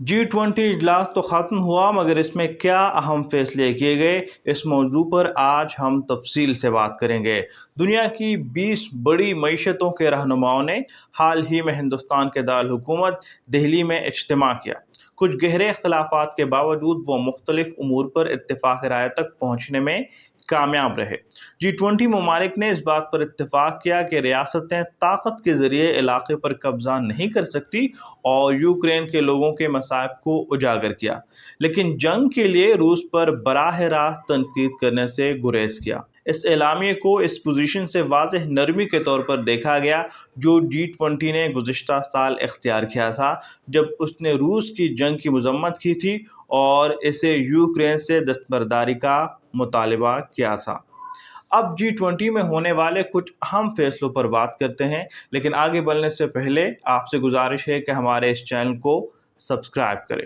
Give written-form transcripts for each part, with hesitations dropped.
G20 इजलास तो ख़त्म हुआ, मगर इसमें क्या अहम फैसले किए गए, इस मौजू पर आज हम तफसील से बात करेंगे। दुनिया की 20 बड़ी मईशतों के रहनुमाओं ने हाल ही में हिंदुस्तान के दारुल-हुकूमत दिल्ली में इज्तिमा किया। कुछ गहरे इख्तिलाफात के बावजूद वो मुख्तलिफ उमूर पर इत्तेफाक राय तक पहुँचने में कामयाब रहे। G20 ममालिक ने इस बात पर इत्तेफाक किया कि रियासतें ताकत के जरिए इलाके पर कब्जा नहीं कर सकती और यूक्रेन के लोगों के मसाइब को उजागर किया, लेकिन जंग के लिए रूस पर बराह रास्त तनकीद करने से गुरेज किया। इस एलामिये को इस पोजीशन से वाज़ेह नरमी के तौर पर देखा गया जो G20 ने गुज़िश्ता साल इख्तियार किया था, जब उसने रूस की जंग की मजम्मत की थी और इसे यूक्रेन से दस्तबरदारी का मुतालबा किया था। अब G20 में होने वाले कुछ अहम फैसलों पर बात करते हैं, लेकिन आगे बढ़ने से पहले आपसे गुजारिश है कि हमारे इस चैनल को सब्सक्राइब करें।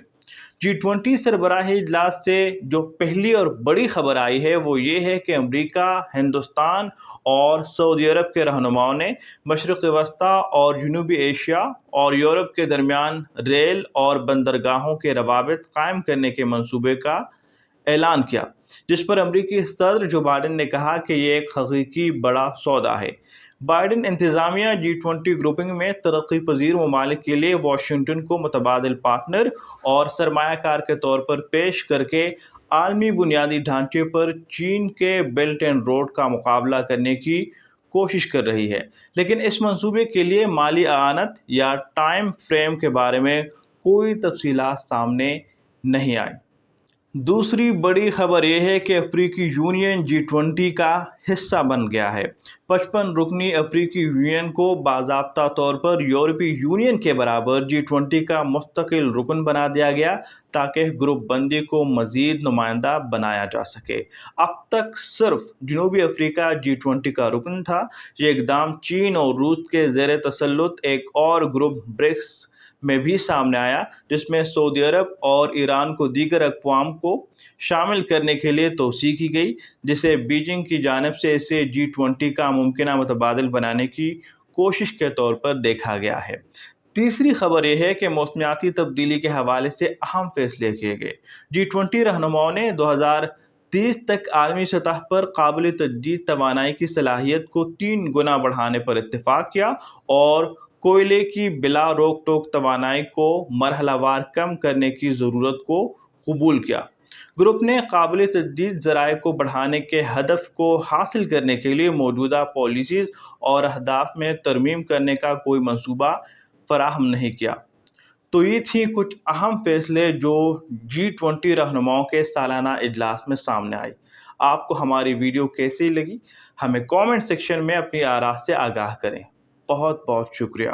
G20 सरबराही इजलास से जो पहली और बड़ी खबर आई है वो ये है कि अमेरिका, हिंदुस्तान और सऊदी अरब के रहनुमाओं ने मशरिक़ वस्ता और जनूबी एशिया और यूरोप के दरमियान रेल और बंदरगाहों के रवाबित कायम करने के मंसूबे का ऐलान किया, जिस पर अमरीकी सदर जो बाइडेन ने कहा कि ये एक हकीकी बड़ा सौदा है। बाइडेन इंतजामिया G20 ग्रुपिंग में तरक्की पजीर ममालिक के लिए वाशिंगटन को मुतबादिल पार्टनर और सरमायाकार के तौर पर पेश करके आलमी बुनियादी ढांचे पर चीन के बेल्ट एंड रोड का मुकाबला करने की कोशिश कर रही है, लेकिन इस मंसूबे के लिए माली आनत या टाइम फ्रेम के बारे में कोई तफसीलात सामने नहीं आई। दूसरी बड़ी खबर यह है कि अफ्रीकी यूनियन G20 का हिस्सा बन गया है। 55 रुकनी अफ्रीकी यूनियन को बाज़ाब्ता तौर पर यूरोपीय यूनियन के बराबर G20 का मुस्तकिल रुकन बना दिया गया ताकि ग्रुप बंदी को मज़ीद नुमाइंदा बनाया जा सके। अब तक सिर्फ जनूबी अफ्रीका G20 का रुकन था। ये इक़दाम चीन और रूस के ज़ेर तसल्लुत एक और ग्रुप ब्रिक्स में भी सामने आया, जिसमें सऊदी अरब और ईरान को दीगर अक़वाम को शामिल करने के लिए तौसीह की गई, जिसे बीजिंग की जानिब से इसे G20 का मुमकिना मुतबादिल बनाने की कोशिश के तौर पर देखा गया है। तीसरी खबर यह है कि मौसमियाती तब्दीली के हवाले से अहम फैसले किए गए। G20 रहनुमाओं ने 2030 तक आलमी सतह पर काबिल तजदीद तवानाई की सलाहियत को 3 गुना बढ़ाने पर इत्तेफाक किया और कोयले की बिला रोक टोक तवानाई को मरहलावार कम करने की ज़रूरत को कबूल किया। ग्रुप ने काबिल तजदीद ज़राए को बढ़ाने के हदफ को हासिल करने के लिए मौजूदा पॉलिसीज़ और अहदाफ में तरमीम करने का कोई मंसूबा फराहम नहीं किया। तो ये थी कुछ अहम फैसले जो G20 रहनुमाओं के सालाना इजलास में सामने आई। आपको हमारी वीडियो कैसी लगी, हमें कमेंट सेक्शन में अपनी आरा से आगाह करें। बहुत बहुत शुक्रिया।